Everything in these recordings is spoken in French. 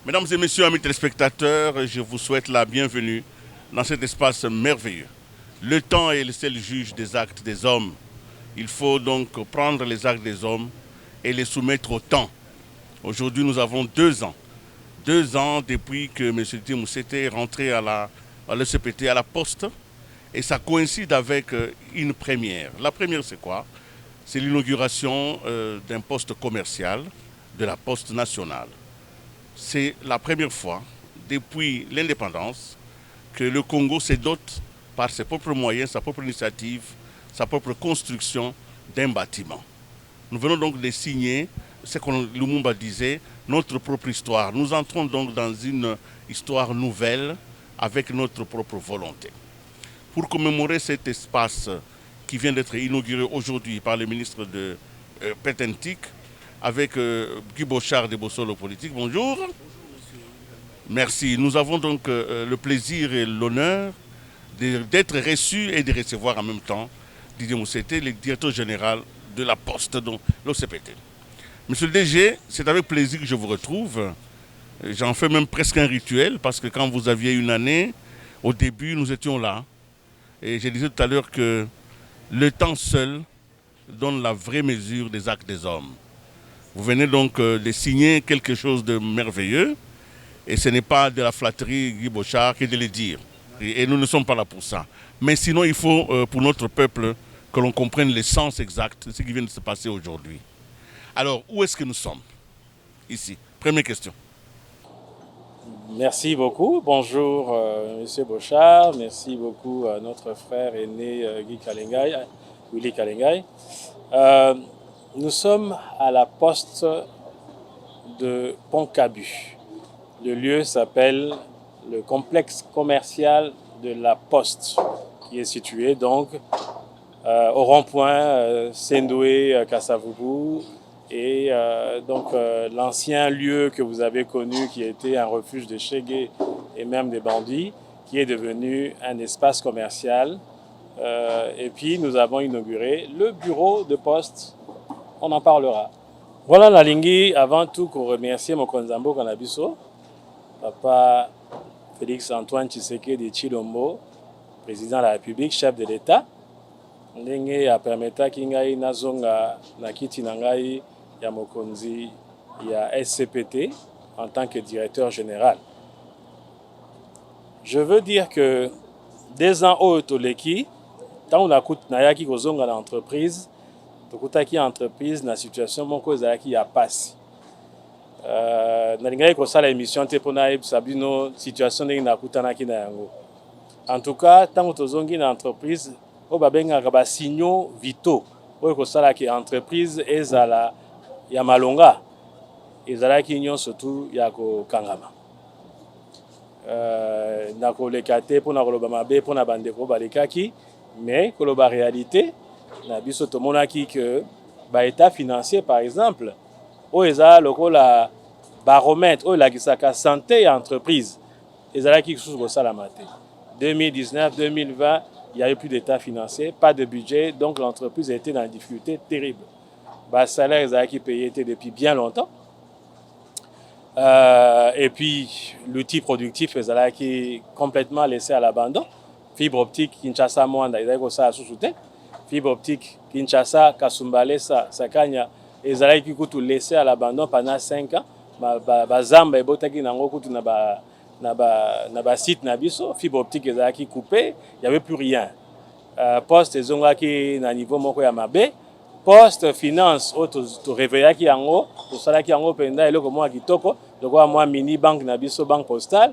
Mesdames et messieurs, amis téléspectateurs, je vous souhaite la bienvenue dans cet espace merveilleux. Le temps est le seul juge des actes des hommes. Il faut donc prendre les actes des hommes et les soumettre au temps. Aujourd'hui, nous avons 2 ans. 2 ans depuis que M. Moussete est rentré à l'ECPT, à la Poste. Et ça coïncide avec une première. La première, c'est quoi? C'est l'inauguration d'un poste commercial de la Poste nationale. C'est la première fois depuis l'indépendance que le Congo se dote par ses propres moyens, sa propre initiative, sa propre construction d'un bâtiment. Nous venons donc de signer ce que Lumumba disait, notre propre histoire. Nous entrons donc dans une histoire nouvelle avec notre propre volonté. Pour commémorer cet espace qui vient d'être inauguré aujourd'hui par le ministre de Petentik, avec Guy Bochard de Bossolo Politique. Bonjour. Merci. Nous avons donc le plaisir et l'honneur d'être reçus et de recevoir en même temps Didier Moussete, le directeur général de la Poste, donc l'OCPT. Monsieur le DG, c'est avec plaisir que je vous retrouve. J'en fais même presque un rituel parce que quand vous aviez une année, au début, nous étions là. Et je disais tout à l'heure que le temps seul donne la vraie mesure des actes des hommes. Vous venez donc de signer quelque chose de merveilleux et ce n'est pas de la flatterie, Guy Bochard, que de le dire. Et nous ne sommes pas là pour ça. Mais sinon, il faut pour notre peuple que l'on comprenne le sens exact de ce qui vient de se passer aujourd'hui. Alors, où est-ce que nous sommes? Ici. Première question. Merci beaucoup. Bonjour Monsieur Bochard. Merci beaucoup à notre frère aîné Guy Kalengai, Willy Kalengai. Nous sommes à la poste de Pont-Cabu. Le lieu s'appelle le complexe commercial de la Poste, qui est situé donc au rond-point Sendoué-Kassavubu et donc l'ancien lieu que vous avez connu qui était un refuge de Chegué et même des bandits, qui est devenu un espace commercial. Et puis nous avons inauguré le bureau de poste. On en parlera. Voilà la lingui, avant tout pour remercier mon Konzambo Kanabiso, Papa Félix Antoine Tshisekedi Tshilombo, président de la République, chef de l'État. Ndenge ya permeta kingai nazonga na kiti na ngai ya mokonzi ya SCPT en tant que directeur général. Je veux dire que des ans au Toleki, tant on a nayaki kozonga na entreprise, tokutaki entreprise na situation moko ezalaki ya pasi. Nalingai kosala émission te pona sabino situation ndenge nakutanaki na yango. En tout cas, tant tozongi na entreprise, o babengaka ba signaux vitaux oyo kosalaki entreprise ezala ya malonga ezalaki nyonso tu ya kokangama. Nakoleka te mpona koloba mabe mpona bandeko balekaki, mais koloba réalité na biso tomonaki que ba état financier par exemple oyo ezala lokola baromètre oyo elakisaka santé ya entreprise ezalaki lisusu kosalama te. 2019-2020, il n'y a eu plus d'état financier, pas de budget, donc l'entreprise était dans une difficulté terrible. Le salaire qui payé était depuis bien longtemps. Et puis, l'outil productif est complètement laissé à l'abandon. Fibre optique, Kinshasa, Mwanda, ils ont ça à sous-souter. Fibre optique, Kinshasa, Kasumbale, Sakanya, ils ont laissé à l'abandon pendant 5 ans. Bazamba, Botaki, Nangokutu, na site na biso fibre optique ezalaki coupé, il y avait plus rien. Poste ezongaki na niveau moko ya mabe, poste finance o to réveillaki yango, to salaki yango penda eloko mwa kitoko, lokola mwa mini banque na biso banque postale,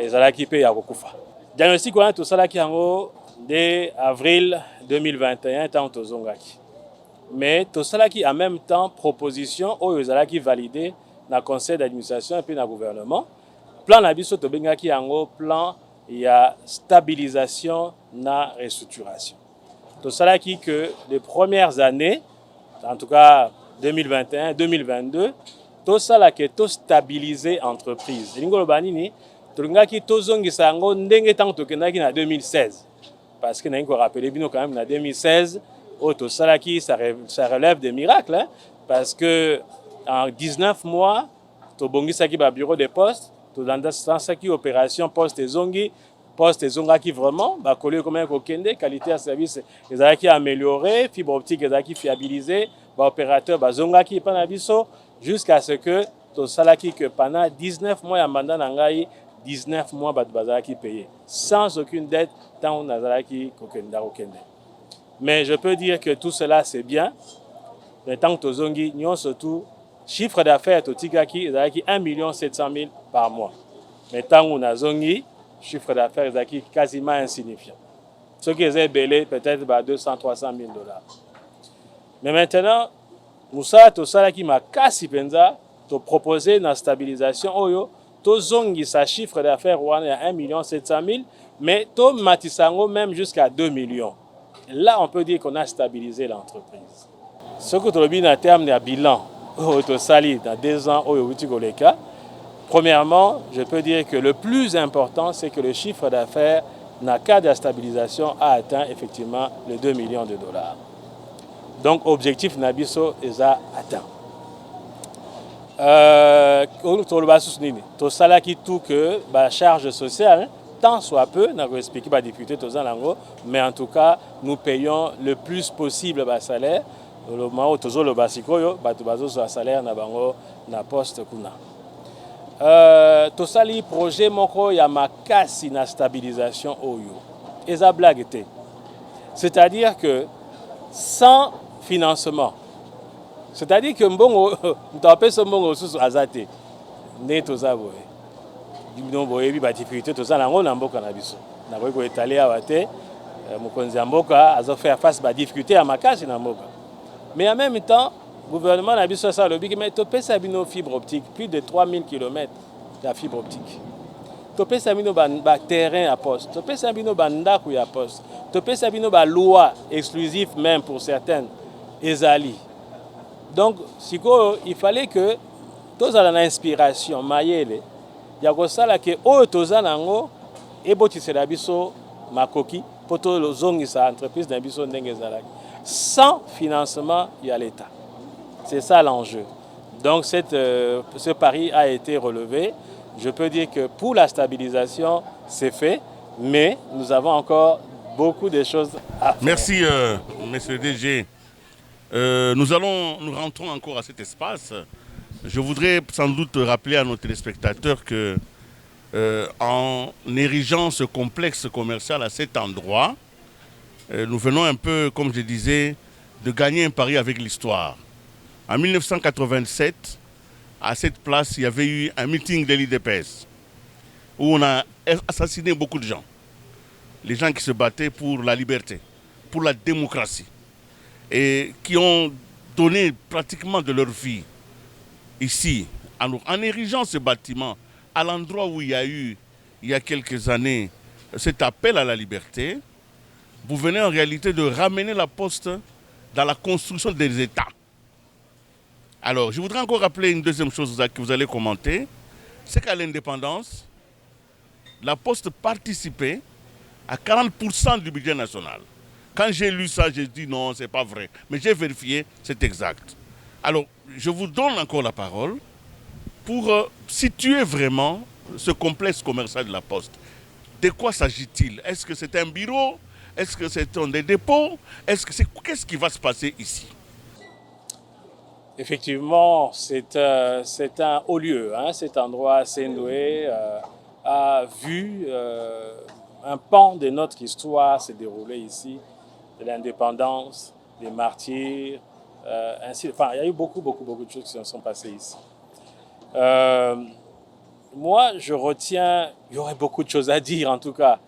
ezalaki pe ya kokufa. Diagnostic wana to salaki yango dès avril 2021 tant to zongaki. Mais to salaki en même temps proposition oyo ezalaki validé na conseil d'administration et puis na gouvernement. Plan na biso to bengaki yango plan ya stabilisation na restructuration. To salaki que les premières années, en tout cas 2021-2022, to salaki to stabiliser entreprise. Lingolo banini to ngaki to zongisa yango ndenge tant to kendaki na 2016. Parce que naingo rappeler bino quand même na 2016 to salaki ça relève des miracles hein, parce que en 19 mois tobongisaki ba bureau de poste, tolandansaki opération poste ezongaki vraiment, bakolo comme kokende, qualité ya service ezalaki amélioré, fibre optique ezalaki fiabilisé, ba opérateur bazongaki pa na biso jusqu'à ce que tosalaki que pendant 19 mois ya mandat na ngai 19 mois bato bazalaki payé sans aucune dette tant on azalaki kokenda. Mais je peux dire que tout cela c'est bien. Mais tant que tozongi nyon surtout chiffre d'affaires totikaki ezalaki 1 700 000 par mois. Mais tant on a zongi chiffre d'affaires ezalaki quasiment insignifiant. Ce qui est belé peut-être 200-300 000 dollars. Mais maintenant musala tosalaki makasi penza to proposer na stabilisation oyo to zongi sa chiffre d'affaires wana à 1 700 000 mais to matisango même jusqu'à 2 millions. Là on peut dire qu'on a stabilisé l'entreprise. Ce que tu as dit en termes de bilan au sali dans 2 ans au Utigoleka, premièrement, je peux dire que le plus important c'est que le chiffre d'affaires dans le cas de la stabilisation a atteint effectivement les 2 millions de dollars. Donc objectif Nabiso est atteint. To salaki tout que la charge sociale tant soit peu, n'a pas expliqué par député mais en tout cas nous payons le plus possible le salaire. Le moment où tozo le basikoyo, batubazo sur salaire na bango na poste kuna. To sali projet moko ya makasi na stabilisation oyo. Eza blague te. C'est-à-dire que sans financement. C'est-à-dire que mbongo mtape so mbongo susu azate ne toza boye. Bino boye bi ba difficulté toza nango na mboka na biso. Na boye ko étaler awate mokonzi ya mboka azo faire face ba difficulté ya makasi na mboka. Mais en même temps, le gouvernement a dit ça le big mais topé sabino fibre optique plus de 3000 km de fibre optique. Topé sabino ba terrain à poste, topé sabino ba ndaku ya poste, topé sabino ba loi exclusive même pour certaines ezali. Donc siko il fallait que tous à l'inspiration mayele ya ko sala ke o toza nango ebotisela biso makoki poto lozongisa entreprise na biso ndenge ezalaki. Sans financement, il y a l'État. C'est ça l'enjeu. Donc ce pari a été relevé. Je peux dire que pour la stabilisation, c'est fait, mais nous avons encore beaucoup de choses à faire. Merci, monsieur DG. Nous rentrons encore à cet espace. Je voudrais sans doute rappeler à nos téléspectateurs que en érigeant ce complexe commercial à cet endroit, nous venons un peu, comme je disais, de gagner un pari avec l'histoire. En 1987, à cette place, il y avait eu un meeting de l'IDPS où on a assassiné beaucoup de gens. Les gens qui se battaient pour la liberté, pour la démocratie et qui ont donné pratiquement de leur vie ici, en érigeant ce bâtiment à l'endroit où il y a eu, il y a quelques années, cet appel à la liberté. Vous venez en réalité de ramener la poste dans la construction des États. Alors, je voudrais encore rappeler une deuxième chose que vous allez commenter, c'est qu'à l'indépendance, la poste participait à 40% du budget national. Quand j'ai lu ça, j'ai dit non, ce n'est pas vrai. Mais j'ai vérifié, c'est exact. Alors, je vous donne encore la parole pour situer vraiment ce complexe commercial de la poste. De quoi s'agit-il? Est-ce que c'est un bureau? Est-ce que c'est des dépôts? Qu'est-ce qui va se passer ici? Effectivement, c'est un haut lieu. Hein. Cet endroit, Sendoué, a vu un pan de notre histoire se dérouler ici, de l'indépendance, des martyrs, ainsi. Enfin, il y a eu beaucoup de choses qui se sont passées ici. Moi, je retiens, il y aurait beaucoup de choses à dire en tout cas,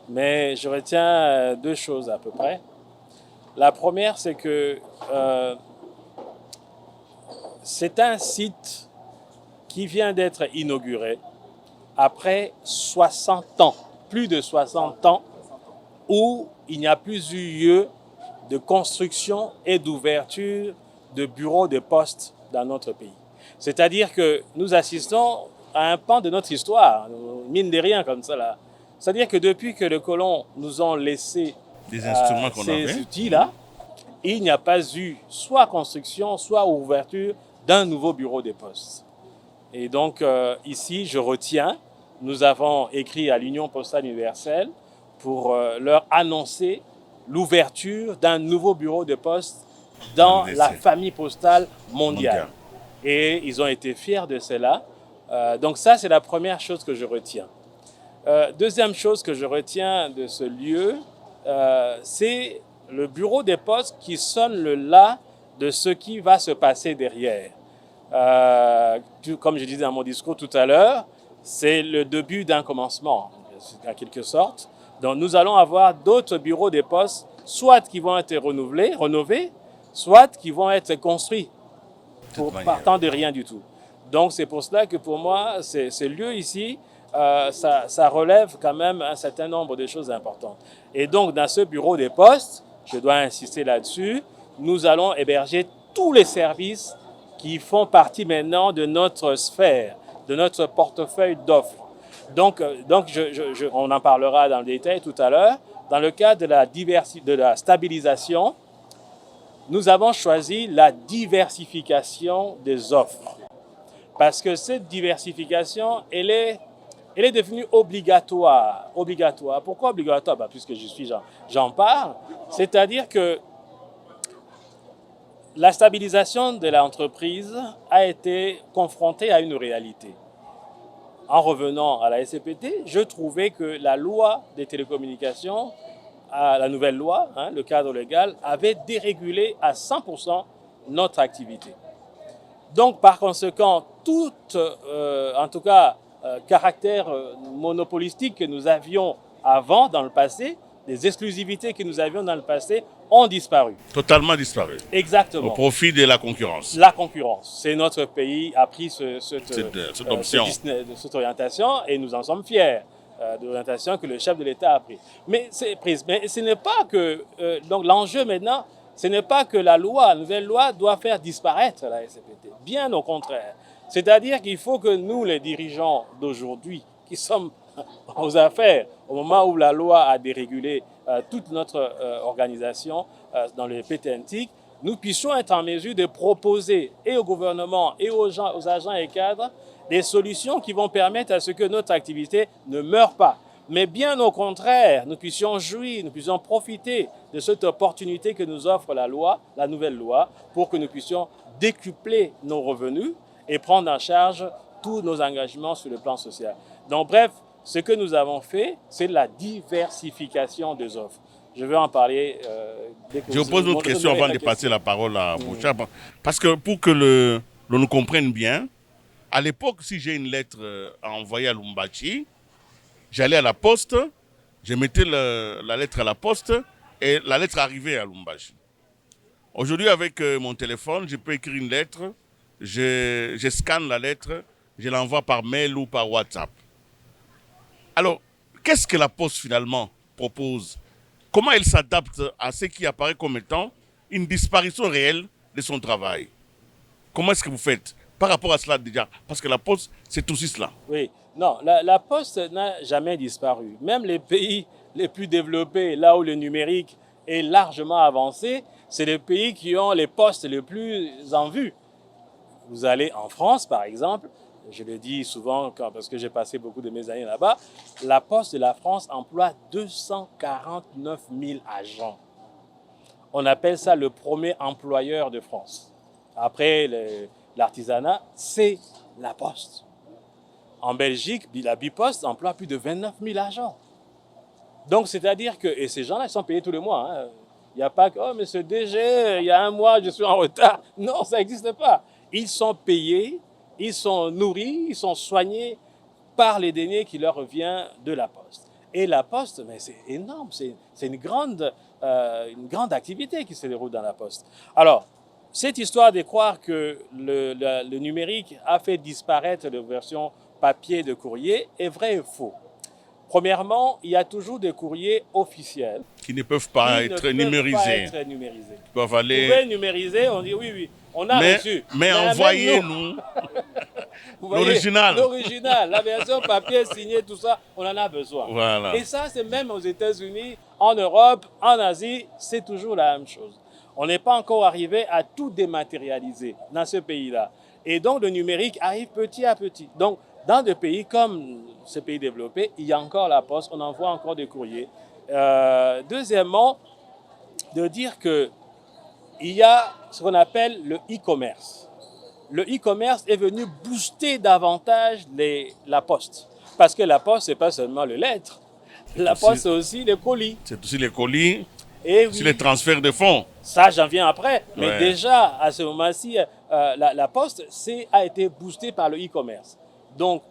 mais je retiens 2 choses à peu près. La première, c'est que c'est un site qui vient d'être inauguré après 60 ans, plus de 60 ans, où il n'y a plus eu lieu de construction et d'ouverture de bureaux de poste dans notre pays. C'est-à-dire que nous assistons à un pan de notre histoire, mine de rien comme ça là. C'est-à-dire que depuis que les colons nous ont laissé des instruments ces outils-là, il n'y a pas eu soit construction, soit ouverture d'un nouveau bureau de poste. Et donc ici, je retiens, nous avons écrit à l'Union postale universelle pour leur annoncer l'ouverture d'un nouveau bureau de poste dans la famille postale mondiale. Et ils ont été fiers de cela. Donc ça, c'est la première chose que je retiens. Deuxième chose que je retiens de ce lieu, c'est le bureau des postes qui sonne le la de ce qui va se passer derrière. Comme je disais dans mon discours tout à l'heure, c'est le début d'un commencement, en quelque sorte. Donc nous allons avoir d'autres bureaux des postes, soit qui vont être rénovés, soit qui vont être construits, partant de rien du tout. Donc c'est pour cela que pour moi, ce lieu ici, ça relève quand même un certain nombre de choses importantes. Et donc dans ce bureau des postes, je dois insister là-dessus, nous allons héberger tous les services qui font partie maintenant de notre sphère, de notre portefeuille d'offres. Donc on en parlera dans le détail tout à l'heure. Dans le cadre de la stabilisation, nous avons choisi la diversification des offres. Parce que cette diversification, elle est devenue obligatoire. Pourquoi obligatoire? Puisque j'en parle. C'est-à-dire que la stabilisation de l'entreprise a été confrontée à une réalité. En revenant à la SCPT, je trouvais que la loi des télécommunications, la nouvelle loi, le cadre légal, avait dérégulé à 100% notre activité. Donc, par conséquent, tout, en tout cas, caractère monopolistique que nous avions avant, dans le passé, des exclusivités que nous avions dans le passé, ont disparu. Totalement disparu. Exactement. Au profit de la concurrence. La concurrence. C'est notre pays a pris cette option. Cette orientation et nous en sommes fiers de l'orientation que le chef de l'État a prise. Mais ce n'est pas que... donc l'enjeu maintenant, ce n'est pas que la nouvelle loi doit faire disparaître la SCPT. Bien au contraire. C'est-à-dire qu'il faut que nous, les dirigeants d'aujourd'hui, qui sommes aux affaires, au moment où la loi a dérégulé toute notre organisation dans le PTNTIC, nous puissions être en mesure de proposer et au gouvernement et aux agents et cadres des solutions qui vont permettre à ce que notre activité ne meure pas. Mais bien au contraire, nous puissions jouir, nous puissions profiter de cette opportunité que nous offre la nouvelle loi, pour que nous puissions décupler nos revenus et prendre en charge tous nos engagements sur le plan social. Donc bref, ce que nous avons fait, c'est la diversification des offres. Je vais en parler dès que je vous pose une autre question avant de passer la parole à Bouchard. Parce que pour que l'on nous comprenne bien, à l'époque, si j'ai une lettre à envoyer à Lubumbashi, j'allais à la poste, je mettais la lettre à la poste et la lettre arrivait à Lubumbashi. Aujourd'hui, avec mon téléphone, je peux écrire une lettre, je scanne la lettre, je l'envoie par mail ou par WhatsApp. Alors, qu'est-ce que la Poste finalement propose? Comment elle s'adapte à ce qui apparaît comme étant une disparition réelle de son travail? Comment est-ce que vous faites par rapport à cela déjà? Parce que la Poste, c'est aussi cela. Oui, non, la Poste n'a jamais disparu. Même les pays les plus développés, là où le numérique est largement avancé, c'est les pays qui ont les postes les plus en vue. Vous allez en France, par exemple, je le dis souvent parce que j'ai passé beaucoup de mes années là-bas, la Poste de la France emploie 249 000 agents. On appelle ça le premier employeur de France. Après l'artisanat, c'est la Poste. En Belgique, la Bipost emploie plus de 29 000 agents. Donc, c'est-à-dire que, et ces gens-là, ils sont payés tous les mois. Il n'y a pas que, oh, mais ce DG, il y a un mois, je suis en retard. Non, ça n'existe pas. Ils sont payés, ils sont nourris, ils sont soignés par les deniers qui leur revient de la Poste. Et la Poste, mais c'est énorme, c'est une grande activité qui se déroule dans la Poste. Alors, cette histoire de croire que le numérique a fait disparaître les versions papier de courrier est vrai et faux. Premièrement, il y a toujours des courriers officiels qui ne peuvent pas être numérisés. Ils peuvent aller... Vous pouvez numériser, on dit oui, on a reçu. Mais envoyez-nous l'original. L'original, la version papier signée, tout ça, on en a besoin. Voilà. Et ça, c'est même aux États-Unis, en Europe, en Asie, c'est toujours la même chose. On n'est pas encore arrivé à tout dématérialiser dans ce pays-là. Et donc le numérique arrive petit à petit. Donc dans des pays comme ces pays développés, il y a encore la poste, on envoie encore des courriers. Deuxièmement, de dire qu'il y a ce qu'on appelle le e-commerce. Le e-commerce est venu booster davantage la poste. Parce que la poste, ce n'est pas seulement les lettres. La poste, c'est aussi les colis. C'est aussi les colis, et aussi les transferts de fonds. Ça, j'en viens après. Mais Ouais. déjà, à ce moment-ci, la poste a été boostée par le e-commerce. Donc,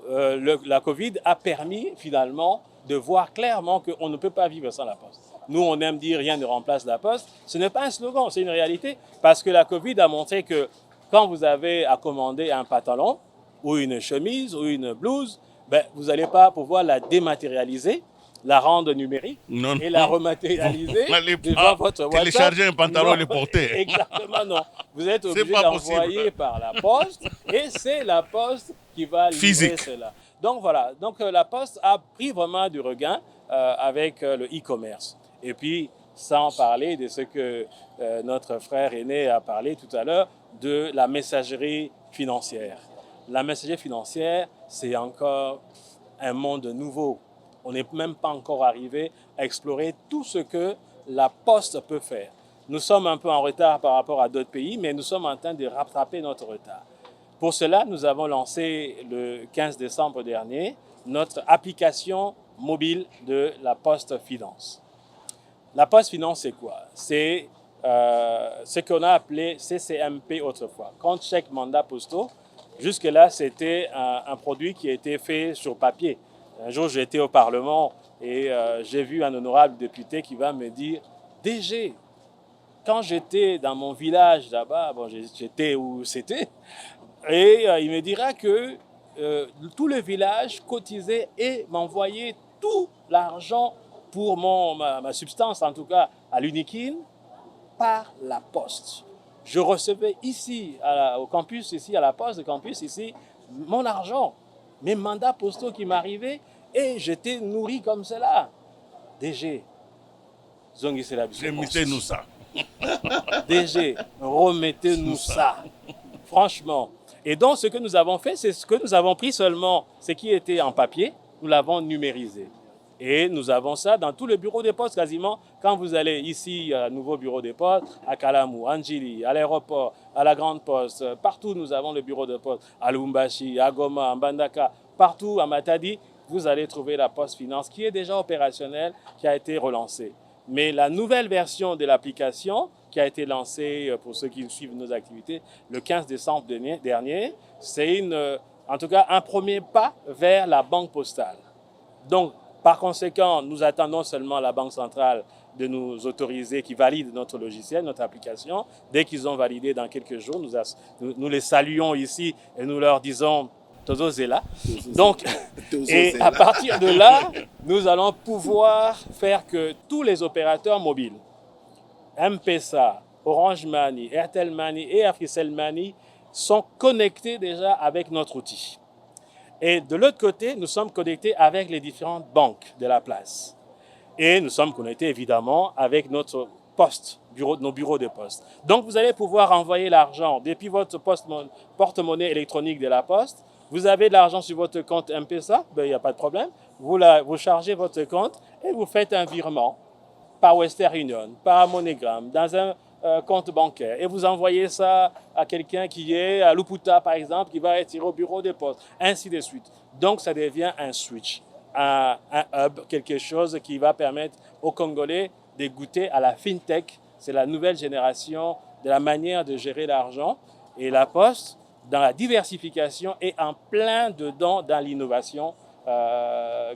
la Covid a permis finalement de voir clairement qu'on ne peut pas vivre sans la poste. Nous, on aime dire rien ne remplace la poste. Ce n'est pas un slogan, c'est une réalité. Parce que la Covid a montré que quand vous avez à commander un pantalon ou une chemise ou une blouse, ben, vous n'allez pas pouvoir la dématérialiser, la rendre numérique et la rematérialiser devant votre WhatsApp. Télécharger un pantalon et le porter. Exactement, non. Vous êtes obligé d'envoyer par la poste et c'est la poste qui va livrer cela. Donc voilà, donc la poste a pris vraiment du regain avec le e-commerce. Et puis, sans parler de ce que notre frère aîné a parlé tout à l'heure, de la messagerie financière. La messagerie financière, c'est encore un monde nouveau. On n'est même pas encore arrivé à explorer tout ce que la poste peut faire. Nous sommes un peu en retard par rapport à d'autres pays, mais nous sommes en train de rattraper notre retard. Pour cela, nous avons lancé le 15 décembre dernier notre application mobile de la Poste Finance. La Poste Finance, c'est quoi? C'est ce qu'on a appelé CCMP autrefois, compte chèque mandat postaux. Jusque-là, c'était un produit qui a été fait sur papier. Un jour, j'étais au Parlement et j'ai vu un honorable député qui va me dire « DG, quand j'étais dans mon village là-bas, bon, j'étais où c'était, et il me dira que tout le village cotisait et m'envoyait tout l'argent pour ma substance, en tout cas à l'Unikin, par la poste. Je recevais ici, au campus, ici, à la poste de campus, ici, mon argent, mes mandats postaux qui m'arrivaient, et j'étais nourri comme cela. DG, remettez-nous ça. DG, remettez-nous ça. Franchement. Et donc, ce que nous avons fait, c'est ce que nous avons pris seulement, ce qui était en papier, nous l'avons numérisé. Et nous avons ça dans tous les bureaux des postes quasiment. Quand vous allez ici, à nouveau bureau des postes, à Kalamou, à Njili, à l'aéroport, à la Grande Poste, partout nous avons le bureau de poste, à Lubumbashi, à Goma, à Mbandaka, partout à Matadi, vous allez trouver la Poste Finance qui est déjà opérationnelle, qui a été relancée. Mais la nouvelle version de l'application qui a été lancée pour ceux qui suivent nos activités le 15 décembre dernier, c'est en tout cas un premier pas vers la banque postale. Donc, par conséquent, nous attendons seulement la Banque centrale de nous autoriser, qui valide notre logiciel, notre application. Dès qu'ils ont validé dans quelques jours, nous les saluons ici et nous leur disons « Tozo Zela ». Donc, et à partir de là, nous allons pouvoir faire que tous les opérateurs mobiles, M-Pesa, Orange Money, Airtel Money et Africell Money, sont connectés déjà avec notre outil. Et de l'autre côté, nous sommes connectés avec les différentes banques de la place. Et nous sommes connectés évidemment avec notre poste, nos bureaux de poste. Donc vous allez pouvoir envoyer l'argent depuis votre porte-monnaie électronique de la poste. Vous avez de l'argent sur votre compte M-Pesa, ben, il n'y a pas de problème. Vous chargez votre compte et vous faites un virement par Western Union, par MoneyGram, dans un compte bancaire, et vous envoyez ça à quelqu'un qui est à Luputa, par exemple, qui va être au bureau de poste, ainsi de suite. Donc, ça devient un switch, un hub, quelque chose qui va permettre aux Congolais de goûter à la fintech. C'est la nouvelle génération de la manière de gérer l'argent. Et la Poste, dans la diversification, est en plein dedans dans l'innovation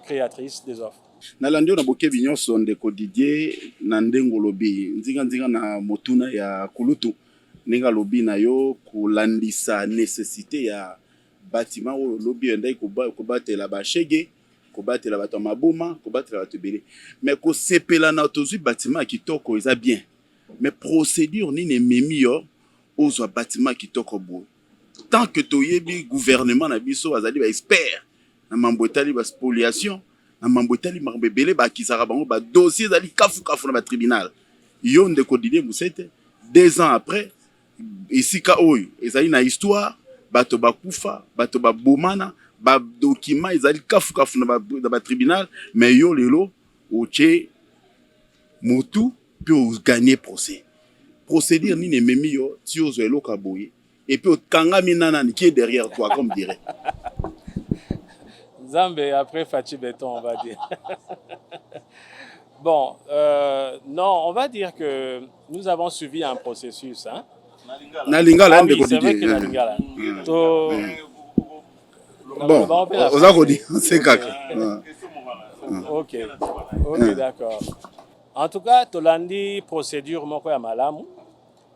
créatrice des offres. Nalandi na bokebi nyonso ndeko Didier na ndengo lobi nzinga na motuna ya kulutu ninga lobi na yo kulandisa nécessité ya bâtiment o lobi ndai kobatela ba shege kobatela bato mabuma kobatela bato belé mais ko sepela na tozu bâtiment kitoko eza bien mais procédure ni ne memi yo ozwa bâtiment kitoko bo tant que toyebi gouvernement na biso azali ba expert na mambotali ba spoliation na mambotali marbebele ba kisaka bango ba dossier zali kafu na ba tribunal yo ndeko Didier Musete 2 ans après ici ka oyo ezali na histoire bato bakufa bato babomana badokima ezali kafu na batribunal mais yo lelo otie motu mpe oganye procès procédure nini ememi yo ti ozwa eloko boye et puis okangami nanani qui est derrière toi comme dirait Zambé après Fachi Béton, on va dire. Bon, non, on va dire que nous avons suivi un processus. Hein. Nalingala, ah oui, c'est vrai que Nalingala. Bon, on a dit, c'est caca. Ok, d'accord. En tout cas, Tolandi procédure moko ya malamu.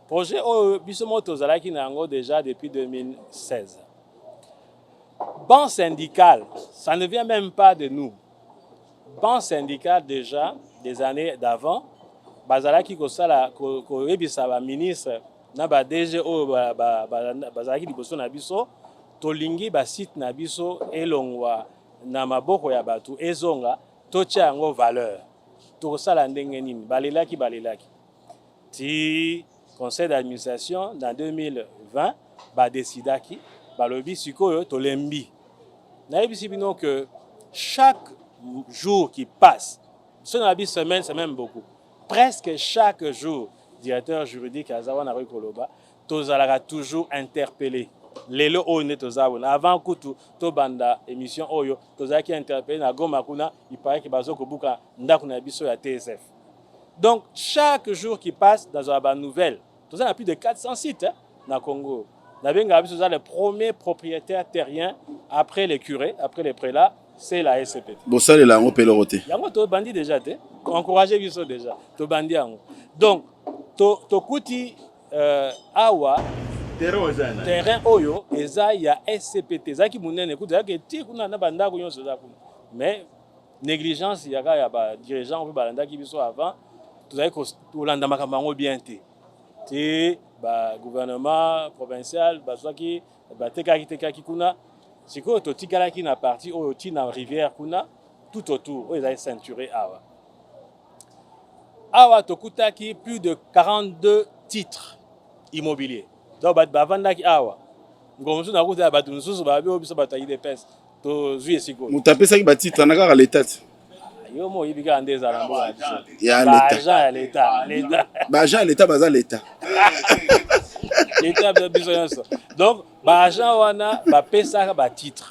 Projet bisomo tozalaki nango déjà depuis 2016. Banque syndicale, ça ne vient même pas de nous. Banque syndicale déjà des années d'avant, bazalaki kosala ko ebisa ba ministre na ba DG o bazalaki liboso na biso tolingi ba site na biso elongwa na maboko ya batu ezonga totia yango valeur. Tokosala ndenge nini balelaki ti conseil d'administration dans 2020 ba décidaki balobi sikoyo tolembi na yebisi bino que chaque jour qui passe ce n'est pas semaine c'est même beaucoup presque chaque jour directeur juridique azawa na Koloba tozalaka toujours interpellé lelo oyo tozabona avant kutu to banda émission oyo tozaki interpellé na Goma kuna il paraît que bazoko buka ndako na biso ya TSF. Donc chaque jour qui passe dans la nouvelle tozana plus de 400 sites hein, na Congo. Nabenga biso za le premier propriétaire terrien après les curés, après les prélats, c'est la SCPT. Bon ça la ngo peloroté. Yango to bandi déjà te, encourager biso déjà, to bandi yango. Donc to kuti awa terrain oyo eza ya SCPT zaki munene kuta ke ti kuna na banda ko nyonso za kuna. Mais négligence yaka ya ba dirigeant pe balanda ki biso avant, tozali ko landa makambo bien te. Ti ba gouvernement provincial bazwaki batekaki kuna siko totikalaki na partie oyo ti na rivière kuna tout autour oyo ezali ceinturé awa tokutaki plus de 42 titres immobiliers donc bavandaki awa ngomosu nakuta bato mosusu babi oyo biso bato ayi depese tozwi esiko moto apesaki batitre na kaka l'état yo mo oyibi kaka nde ezala mboka ya l'état baagent ya l'état baza l'état l'état biso nyonso donc baagent wana bapesaka batitre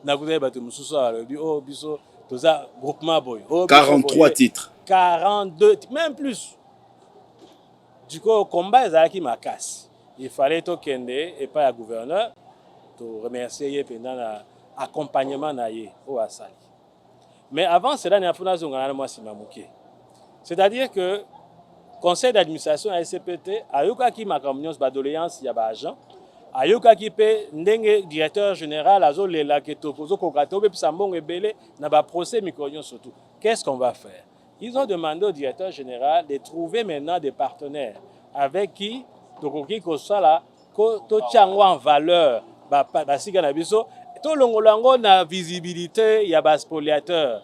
nakutaki bato mosusu balobi oyo biso toza groupement boye 43 titres 42 même plus du coup combat ezalaki makasi il fallait tokende epai ya gouverneur to remercier ye pendant na accompagnement na ye oyo asali. Mais avant cela, il y a un c'est-à-dire que le conseil d'administration à SCPT a eu qui ma communion de doléance il y a des agents a eu qui peut ndenge directeur général azo lela que tokozo kokato be sambong ebele na ba procès micronion surtout. Qu'est-ce qu'on va faire? Ils ont demandé au directeur général de trouver maintenant des partenaires avec qui tokoki ko sala ko to tiango en valeur ba siga na biso to longolango na visibilité ya bas spoliateur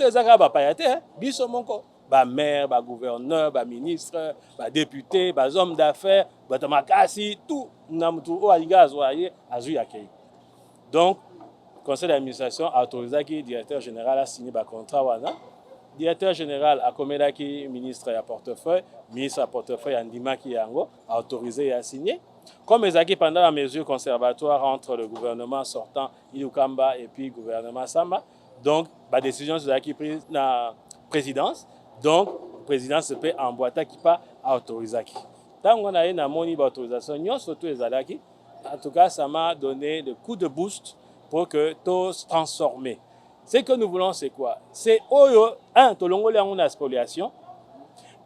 ezaka ba payate biso moko ba maire ba gouverneur ba ministre ba député ba hommes d'affaires ba tamakasi tout na mutu o aligazo aye azu yakei. Donc conseil d'administration a autorisé ki directeur général a signé ba contrat wana directeur général a komedaki ministre ya portefeuille ministre ya portefeuille andima ki yango a autorisé et a signé. Comme Ezaki pendant la mesure conservatoire entre le gouvernement sortant Ilukamba et puis le gouvernement Sama, donc la décision est prise dans la présidence, donc la présidence peut emboîter qui pas autoriser. Tant qu'on a eu une autorisation, surtout Ezalaki, en tout cas ça m'a donné le coup de boost pour que tout se transforme. Ce que nous voulons c'est quoi? C'est un, tout le monde a une spoliation,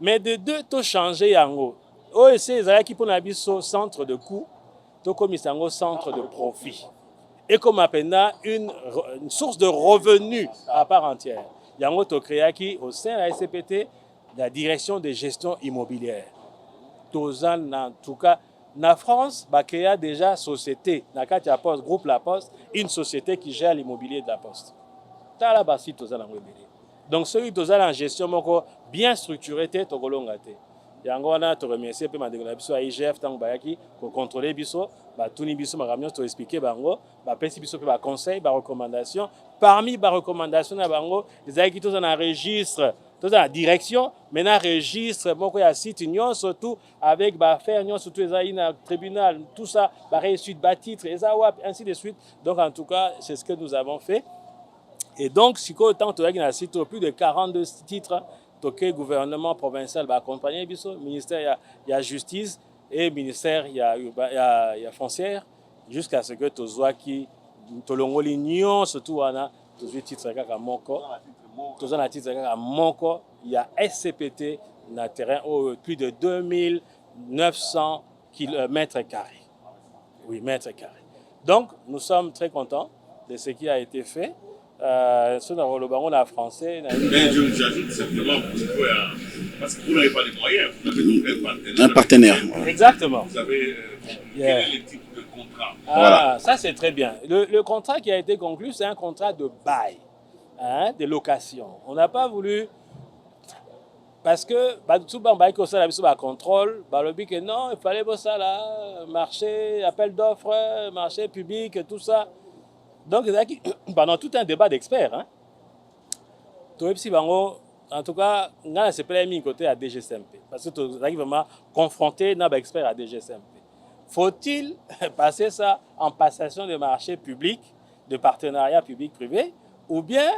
mais de deux, tout changer yango. OEC ezalaki pour na biso centre de coût to komisa ngo centre de profit et comme appena une source de revenus à part entière yango to créaki au sein de la SCPT la direction de gestion immobilière tozan en tout cas na France ba créa déjà société na kati ya Poste groupe La Poste une société qui gère l'immobilier de la Poste tala basi tozan ngo ebele donc celui tozan en gestion moko bien structuré te to kolonga te. yango wana to remercier pe mandeko na biso ya IGF tango bayaki ko contrôler biso ba tuni biso makamyo to expliquer bango ba pesi biso pe ba conseil ba recommandation parmi ba recommandation na bango ezaki to na registre to na direction maintenant registre moko ya site union surtout avec ba faire union surtout ezali na tribunal tout ça ba réussite ba titre ezawap ainsi de suite. Donc en tout cas c'est ce que nous avons fait. Et donc si ko tant to yaki na site plus de 42 titres toqué gouvernement provincial va accompagner biso ministère il y a justice et ministère il y a foncière jusqu'à ce que tozwa qui tolongoli union surtout wana tozwi titre kaka moko tozana titre kaka moko il y a SCPT na terrain plus de 2900 mètres carrés. Oui, mètres carrés. Donc nous sommes très contents de ce qui a été fait. Sur le baron français. Mais j'ajoute simplement parce que vous n'avez pas les moyens, vous avez donc un partenaire. Exactement. Vous avez quel est le type de contrat? Voilà. Ça c'est très bien. Le contrat qui a été conclu, c'est un contrat de bail, hein, de location. On n'a pas voulu parce que tout le monde ça la contrôle, que non, il fallait ça là, marché, appel d'offres, marché public, tout ça. Donc, pendant tout un débat d'experts, hein, en tout cas, on a mis côté à DGCMP. Parce que nous sommes vraiment confrontés à des experts à DGCMP. Faut-il passer ça en passation de marché public, de partenariat public-privé, ou bien,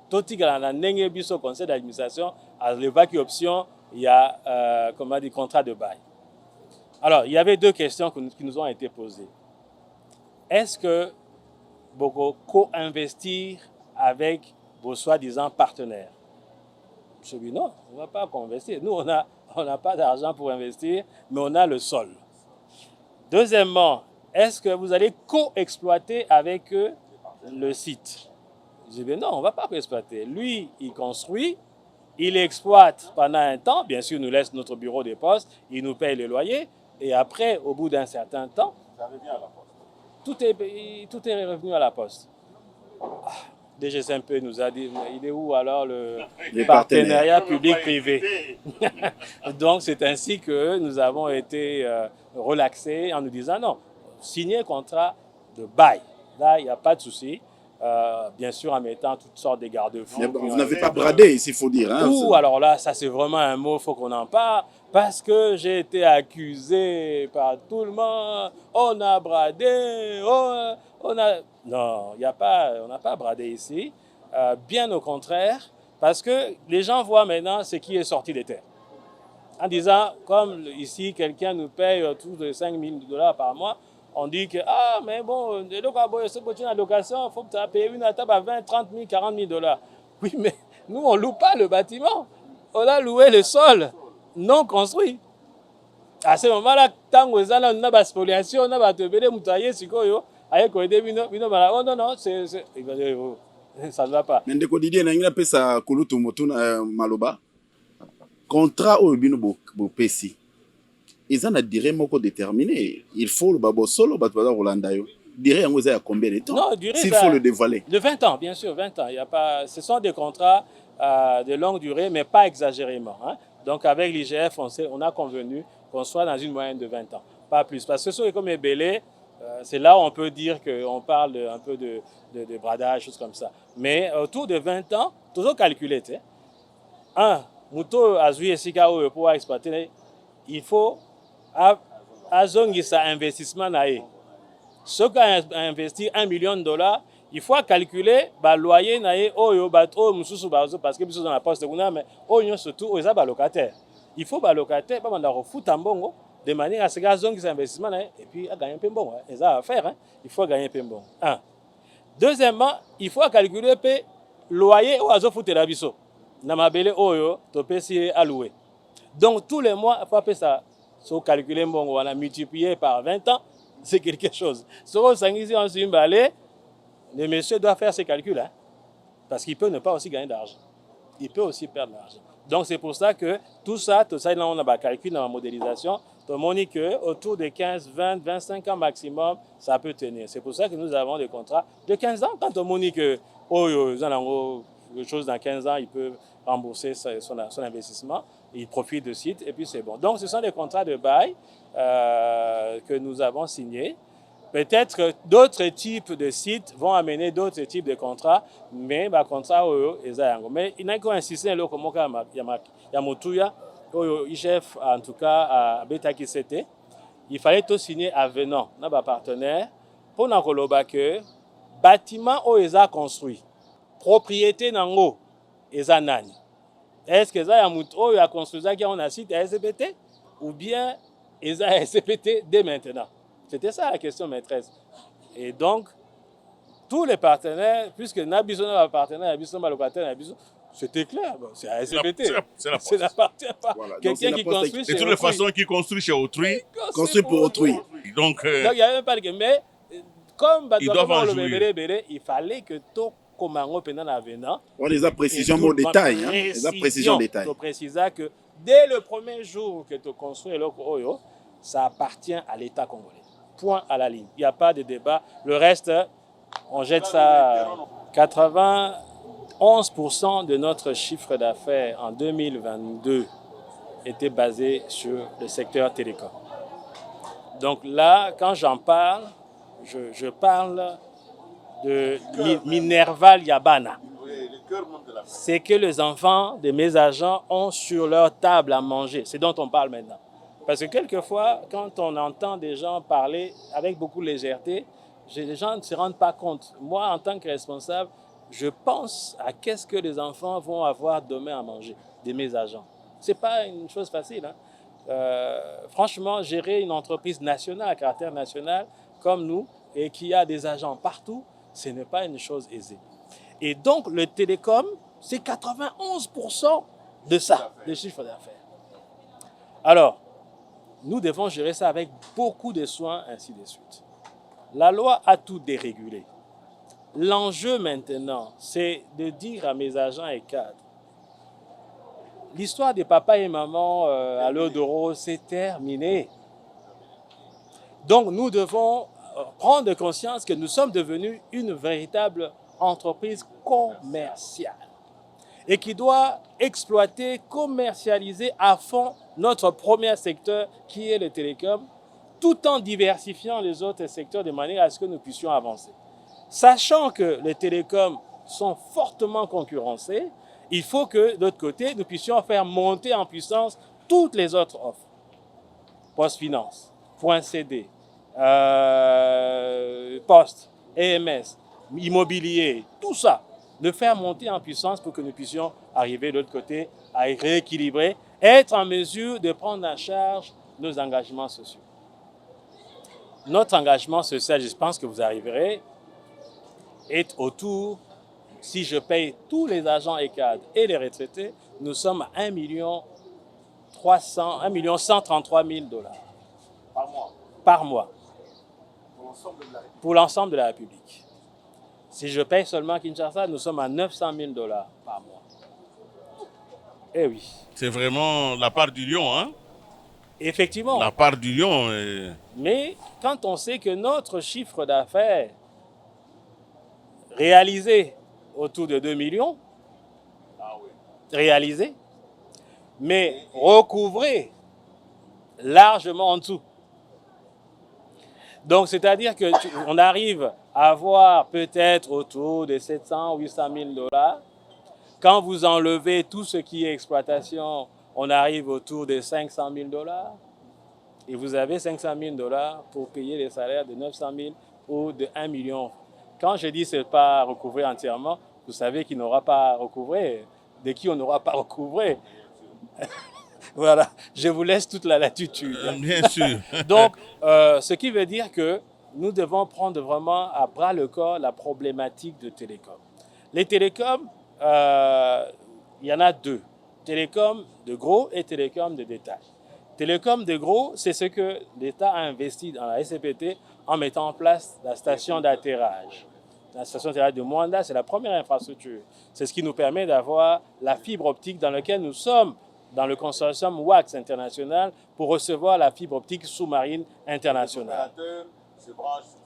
tout ce qui est au conseil d'administration, à l'évacuation option, il y a des contrats de bail. Alors, il y avait deux questions qui nous ont été posées. Est-ce que beaucoup co-investir avec vos soi-disant partenaires? Je dis non, on ne va pas co-investir. Nous, on n'a pas d'argent pour investir, mais on a le sol. Deuxièmement, est-ce que vous allez co-exploiter avec eux le site? Je dis non, on ne va pas co-exploiter. Lui, il construit, il exploite pendant un temps, bien sûr, il nous laisse notre bureau de poste, il nous paye le loyer, et après, au bout d'un certain temps, ça revient à la poste. Tout est revenu à la poste. DGCMP nous a dit, il est où alors le partenariat public-privé? Donc c'est ainsi que nous avons été relaxés en nous disant non, signer contrat de bail. Là, il n'y a pas de souci. Bien sûr en mettant toutes sortes de garde-fous. Vous n'avez pas bradé ici, il faut dire. Hein, ou alors là, ça c'est vraiment un mot, il faut qu'on en parle, parce que j'ai été accusé par tout le monde, on a bradé, on a... Non, on n'a pas bradé ici, bien au contraire, parce que les gens voient maintenant ce qui est sorti des terres. En disant, comme ici, quelqu'un nous paye autour de 5 000 $ par mois, on dit que, ah, mais bon, de la location, il faut que tu aies payé une table à 20, 30 000, 40 000 $. Oui, mais nous, on ne loue pas le bâtiment. On a loué le sol non construit. À ce moment-là, tant que ça, on a une spoliation, on a une moutaillé, oh non, non, ça ne va pas. Mais ndeko Didier, na ngina pesa kulutu motuna maloba. Contrat au bino bo pesi. Ils ont une durée déterminée. Il faut le babo solo, Rolanda. Durée en à combien de temps? Non, durée, s'il faut le dévoiler. De 20 ans, bien sûr, 20 ans. Il y a pas, ce sont des contrats de longue durée, mais pas exagérément. Hein. Donc avec l'IGF, on a convenu qu'on soit dans une moyenne de 20 ans, pas plus. Parce que sur les comme Ebélé, c'est là où on peut dire qu'on parle un peu de bradage, choses comme ça. Mais autour de 20 ans, toujours calculé. Un, Mouto Azui et Sikao pour pouvoir exploiter, il faut azongisa investissement nae. Ceux qui ont investi $1 million, il faut calculer le loyer nae oyo bato mususu bazo parce que biso dans la poste kuna mais oyo surtout oza ba locataire. Il faut ba locataire pas manda refuta mbongo de manière à ce que azongisa investissement nae et puis à gagner un peu mbongo. Et ça à faire hein. Il faut gagner un peu mbongo. Un. Deuxièmement, il faut calculer pe loyer o azo futela biso. Na mabele oyo to pesi alloué. Donc tous les mois, il faut appeler ça. Si vous calculez, on a multiplié par 20 ans, c'est quelque chose. Si vous avez le monsieur doit faire ses calculs, hein, parce qu'il peut ne pas aussi gagner d'argent. Il peut aussi perdre de l'argent. Donc c'est pour ça que tout ça là, on a calculé dans la modélisation. Tout le monde dit qu'autour de 15, 20, 25 ans maximum, ça peut tenir. C'est pour ça que nous avons des contrats de 15 ans. Quand on dit que quelque chose dans 15 ans, il peut rembourser son investissement. ils profitent de sites et puis c'est bon. Donc ce sont des contrats de bail que nous avons signés. Peut-être que d'autres types de sites vont amener d'autres types de contrats, mais les contrats, mais il n'y a qu'à insister sur le Yamotuya, chef en tout cas à Beta Kisete. Il fallait tout signer avenant dans nos partenaires pour nous dire que bâtiment où ils ont construit, propriété nango, ils ont nani. Est-ce que ça y a construit ça qui a un site à SCPT ou bien ils ont SCPT dès maintenant? C'était ça la question maîtresse. Et donc, tous les partenaires, puisque nous avons partenaire, nous avons locataire, c'était clair, c'est à SCPT. Ça n'appartient pas. Voilà. Quelqu'un qui construit chez de toutes les façons, qui construit chez autrui, construit pour autrui. Donc, il n'y a même pas de... Mais comme ils doivent en jouir. il fallait que tout Komango pendant l'avenant. On les a précision au détail. Les a précision au détail. Je précise que dès le premier jour que tu construis l'Oyo, ça appartient à l'État congolais. Point à la ligne. Il n'y a pas de débat. Le reste, on jette ça. 91% de notre chiffre d'affaires en 2022 était basé sur le secteur télécom. Donc là, quand j'en parle, je parle de Minerval Yabana. C'est que les enfants de mes agents ont sur leur table à manger. C'est dont on parle maintenant. Parce que quelquefois, quand on entend des gens parler avec beaucoup de légèreté, les gens ne se rendent pas compte. Moi, en tant que responsable, je pense à qu'est-ce que les enfants vont avoir demain à manger de mes agents. Ce n'est pas une chose facile. Franchement, gérer une entreprise nationale à caractère national comme nous et qui a des agents partout, ce n'est pas une chose aisée. Et donc, le télécom, c'est 91% de ça, de chiffre d'affaires. Alors, nous devons gérer ça avec beaucoup de soins, ainsi de suite. La loi a tout dérégulé. L'enjeu maintenant, c'est de dire à mes agents et cadres, l'histoire de papa et maman à l'eau d'euro, c'est terminé. Donc nous devons prendre conscience que nous sommes devenus une véritable entreprise commerciale et qui doit exploiter, commercialiser à fond notre premier secteur qui est le télécom, tout en diversifiant les autres secteurs de manière à ce que nous puissions avancer. Sachant que les télécoms sont fortement concurrencés, il faut que, de l'autre côté, nous puissions faire monter en puissance toutes les autres offres. Post-finance, .cd, poste, EMS, immobilier, tout ça, de faire monter en puissance pour que nous puissions arriver de l'autre côté à rééquilibrer, être en mesure de prendre en charge nos engagements sociaux. Notre engagement social, je pense que vous arriverez, est autour, si je paye tous les agents et cadres et les retraités, nous sommes à 1,133 000 $ par mois. Pour l'ensemble de la République. Si je paye seulement Kinshasa, nous sommes à 900 000 $ par mois. Eh oui. C'est vraiment la part du lion, hein? Effectivement. La part du lion. Mais quand on sait que notre chiffre d'affaires réalisé autour de 2 millions, réalisé, mais recouvré largement en dessous. Donc, c'est-à-dire qu'on arrive à avoir peut-être autour de 700 800 000 $. Quand vous enlevez tout ce qui est exploitation, on arrive autour de 500 000 $. Et vous avez 500 000 $ pour payer les salaires de 900 000 ou de 1 million. Quand je dis que ce n'est pas recouvré entièrement, vous savez qu'il n'aura pas recouvré. De qui on n'aura pas recouvré. Voilà, je vous laisse toute la latitude. Bien sûr. Donc, ce qui veut dire que nous devons prendre vraiment à bras le corps la problématique de télécom. Les télécoms, il y en a deux. Télécom de gros et télécom de détail. Télécom de gros, c'est ce que l'État a investi dans la SCPT en mettant en place la station d'atterrage. La station d'atterrage de Mwanda, c'est la première infrastructure. C'est ce qui nous permet d'avoir la fibre optique dans laquelle nous sommes dans le consortium WAX international pour recevoir la fibre optique sous-marine internationale.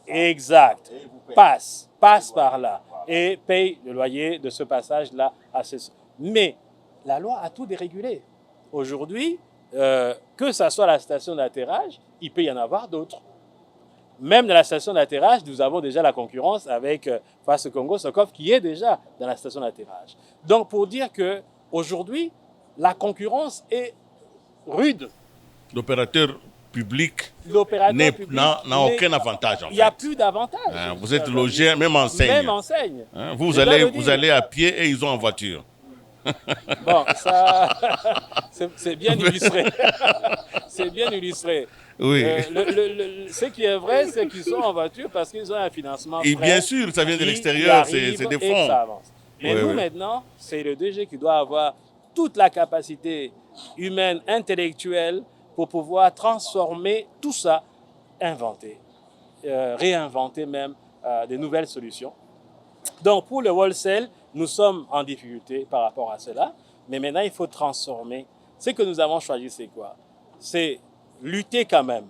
Exact. Passe par là et paye le loyer de ce passage-là. Mais la loi a tout dérégulé. Aujourd'hui, que ce soit la station d'atterrage, il peut y en avoir d'autres. Même dans la station d'atterrage, nous avons déjà la concurrence avec Face Congo Sokov qui est déjà dans la station d'atterrage. Donc pour dire que aujourd'hui, la concurrence est rude. L'opérateur public n'a aucun avantage. En fait. Il n'y a plus d'avantage. Vous êtes logé, même enseigne. Même enseigne. Vous allez à pied et ils ont en voiture. Bon, ça, c'est bien illustré. C'est bien illustré. Oui. Ce qui est vrai, c'est qu'ils sont en voiture parce qu'ils ont un financement. Et bien sûr, ça vient de l'extérieur, c'est des fonds. Ça avance. Mais nous, maintenant, c'est le DG qui doit avoir toute la capacité humaine, intellectuelle, pour pouvoir transformer tout ça, inventer, réinventer même de nouvelles solutions. Donc, pour le wholesale, nous sommes en difficulté par rapport à cela, mais maintenant, il faut transformer. Ce que nous avons choisi, c'est quoi? C'est lutter quand même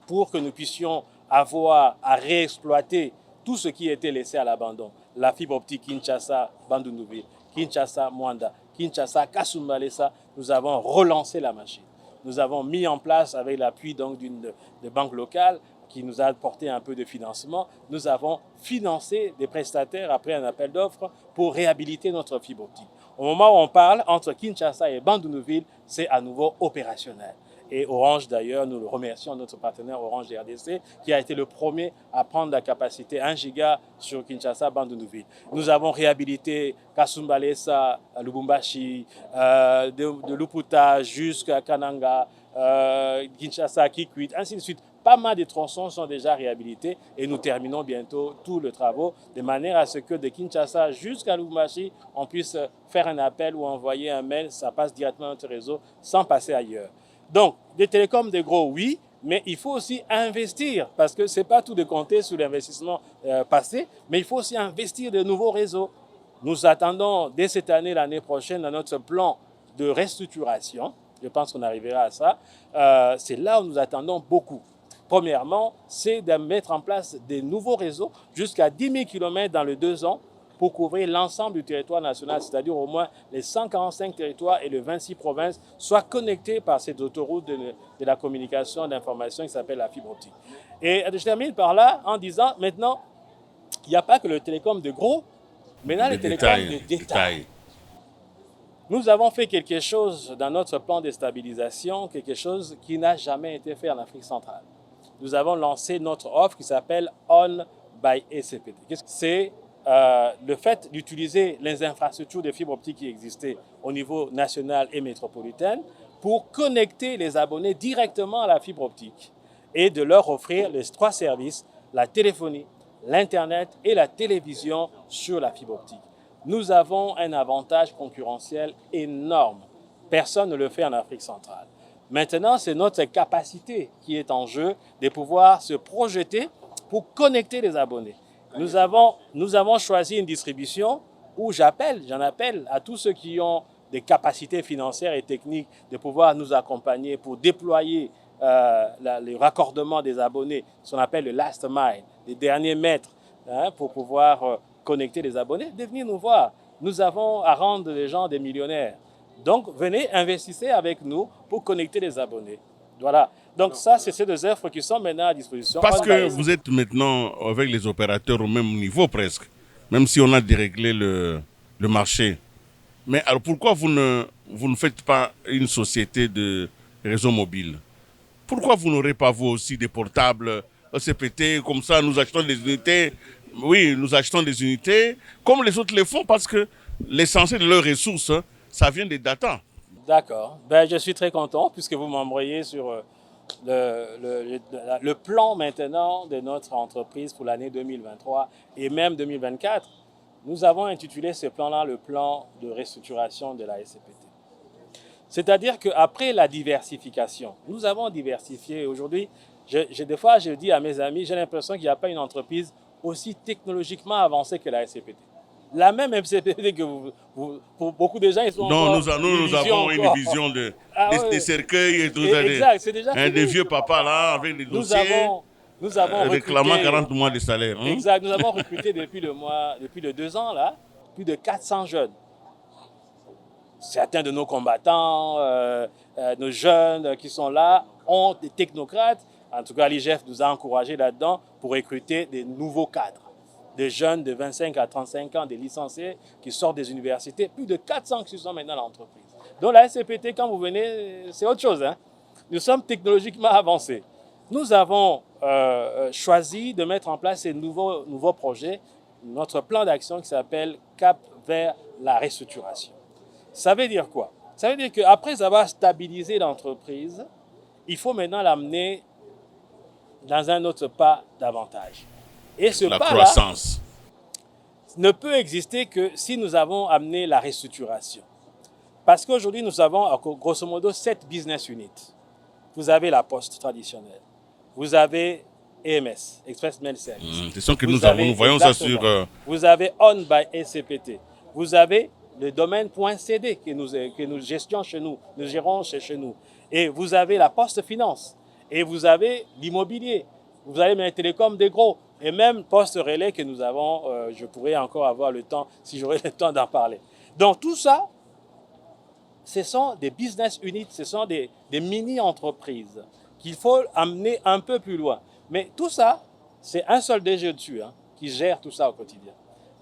pour que nous puissions avoir à réexploiter tout ce qui était laissé à l'abandon. La fibre optique Kinshasa, Bandundu-Ville, Kinshasa, Mwanda, Kinshasa, Kasumbalesa, nous avons relancé la machine. Nous avons mis en place, avec l'appui d'une banque locale, qui nous a apporté un peu de financement, nous avons financé des prestataires après un appel d'offres pour réhabiliter notre fibre optique. Au moment où on parle, entre Kinshasa et Bandundu-Ville, c'est à nouveau opérationnel. Et Orange, d'ailleurs, nous le remercions, notre partenaire Orange RDC, qui a été le premier à prendre la capacité 1 giga sur Kinshasa, Bandundu-Ville. Nous avons réhabilité Kasumbalesa, Lubumbashi, de Luputa jusqu'à Kananga, Kinshasa, Kikwit, ainsi de suite. Pas mal de tronçons sont déjà réhabilités et nous terminons bientôt tous les travaux de manière à ce que de Kinshasa jusqu'à Lubumbashi, on puisse faire un appel ou envoyer un mail, ça passe directement à notre réseau sans passer ailleurs. Donc, des télécoms de gros, oui, mais il faut aussi investir parce que ce n'est pas tout de compter sur l'investissement passé, mais il faut aussi investir de nouveaux réseaux. Nous attendons dès cette année, l'année prochaine, dans notre plan de restructuration, je pense qu'on arrivera à ça, c'est là où nous attendons beaucoup. Premièrement, c'est de mettre en place des nouveaux réseaux jusqu'à 10 000 km dans les 2 ans pour couvrir l'ensemble du territoire national, c'est-à-dire au moins les 145 territoires et les 26 provinces soient connectés par cette autoroute de la communication d'information qui s'appelle la fibre optique. Et je termine par là en disant maintenant, il n'y a pas que le télécom de gros, maintenant les télécoms de détail. Nous avons fait quelque chose dans notre plan de stabilisation, quelque chose qui n'a jamais été fait en Afrique centrale. Nous avons lancé notre offre qui s'appelle On by ACPT. C'est le fait d'utiliser les infrastructures de fibre optique qui existaient au niveau national et métropolitain pour connecter les abonnés directement à la fibre optique et de leur offrir les 3 services, la téléphonie, l'Internet et la télévision sur la fibre optique. Nous avons un avantage concurrentiel énorme. Personne ne le fait en Afrique centrale. Maintenant, c'est notre capacité qui est en jeu de pouvoir se projeter pour connecter les abonnés. Nous avons choisi une distribution où j'en appelle à tous ceux qui ont des capacités financières et techniques de pouvoir nous accompagner pour déployer le raccordement des abonnés, ce qu'on appelle le last mile, les derniers mètres, pour pouvoir connecter les abonnés, de venir nous voir. Nous avons à rendre les gens des millionnaires. Donc, venez, investissez avec nous pour connecter les abonnés. Voilà. Donc, ça, c'est ces 2 offres qui sont maintenant à disposition. Parce que vous êtes maintenant avec les opérateurs au même niveau presque, même si on a déréglé le marché. Mais alors, pourquoi vous ne faites pas une société de réseau mobile? Pourquoi vous n'aurez pas, vous aussi, des portables ECPT, comme ça, nous achetons des unités? Oui, nous achetons des unités, comme les autres le font, parce que l'essentiel de leurs ressources, ça vient des data. D'accord. Je suis très content puisque vous m'envoyez sur le plan maintenant de notre entreprise pour l'année 2023 et même 2024. Nous avons intitulé ce plan-là le plan de restructuration de la SCPT. C'est-à-dire qu'après la diversification, nous avons diversifié. Aujourd'hui, des fois, je dis à mes amis, j'ai l'impression qu'il n'y a pas une entreprise aussi technologiquement avancée que la SCPT. La même MCPT que pour beaucoup de gens, ils sont non, nous avons une vision des cercueils et tout ça. Exact, c'est déjà des vieux papas là, avec des dossiers. Nous avons réclamant recruté, 40 mois de salaire. Exact, nous avons recruté depuis les 2 ans là, plus de 400 jeunes. certains de nos combattants, nos jeunes qui sont là, ont des technocrates. En tout cas, l'IGF nous a encouragés là-dedans pour recruter des nouveaux cadres. Des jeunes de 25 à 35 ans, des licenciés qui sortent des universités. Plus de 400 qui sont maintenant dans l'entreprise. Donc la SCPT, quand vous venez, c'est autre chose. Hein. Nous sommes technologiquement avancés. Nous avons choisi de mettre en place ces nouveaux projets, notre plan d'action qui s'appelle Cap vers la restructuration. Ça veut dire quoi? Ça veut dire qu'après avoir stabilisé l'entreprise, il faut maintenant l'amener dans un autre pas davantage. Et ce pas-là ne peut exister que si nous avons amené la restructuration. Parce qu'aujourd'hui, nous avons grosso modo 7 business units. Vous avez la poste traditionnelle. Vous avez EMS, Express Mail Service. C'est ça que nous voyons ça sur... Vous avez On by SCPT. Vous avez le domaine .cd que nous gestions chez nous, nous gérons chez nous. Et vous avez la poste finance. Et vous avez l'immobilier. Vous avez les télécoms des gros. Et même poste relais que nous avons, je pourrais encore avoir le temps, si j'aurais le temps d'en parler. Donc tout ça, ce sont des business units, ce sont des mini-entreprises qu'il faut amener un peu plus loin. Mais tout ça, c'est un seul DG dessus qui gère tout ça au quotidien.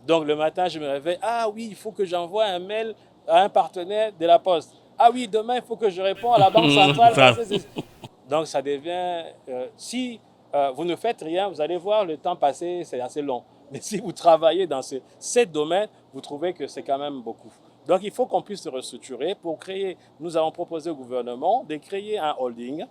Donc le matin, je me réveille, ah oui, il faut que j'envoie un mail à un partenaire de la Poste. Ah oui, demain, il faut que je réponde à la Banque centrale. Donc ça devient, si vous ne faites rien, vous allez voir le temps passer, c'est assez long. Mais si vous travaillez dans ces 7 domaines, vous trouvez que c'est quand même beaucoup. Donc il faut qu'on puisse se restructurer pour créer, nous avons proposé au gouvernement de créer un holding.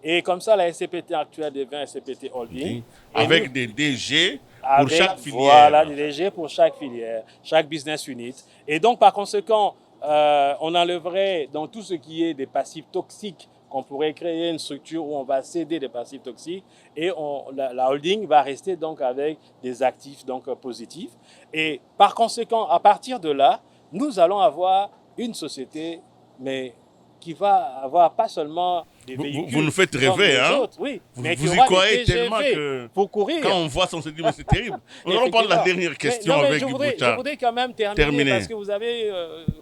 Et comme ça, la SCPT actuelle devient SCPT Holding. Avec des DG pour chaque filière. Voilà, des DG pour chaque filière, chaque business unit. Et donc, par conséquent, on enlèverait dans tout ce qui est des passifs toxiques, qu'on pourrait créer une structure où on va céder des passifs toxiques et la holding va rester donc avec des actifs donc positifs. Et par conséquent, à partir de là, nous allons avoir une société, mais qui va avoir pas seulement des véhicules. Vous nous faites rêver, hein? Autres, oui, vous y croyez tellement que pour courir. Quand on voit ça, on se dit, mais c'est terrible. Nous allons prendre la dernière question avec Guy Boucha. Je voudrais quand même terminer parce que vous avez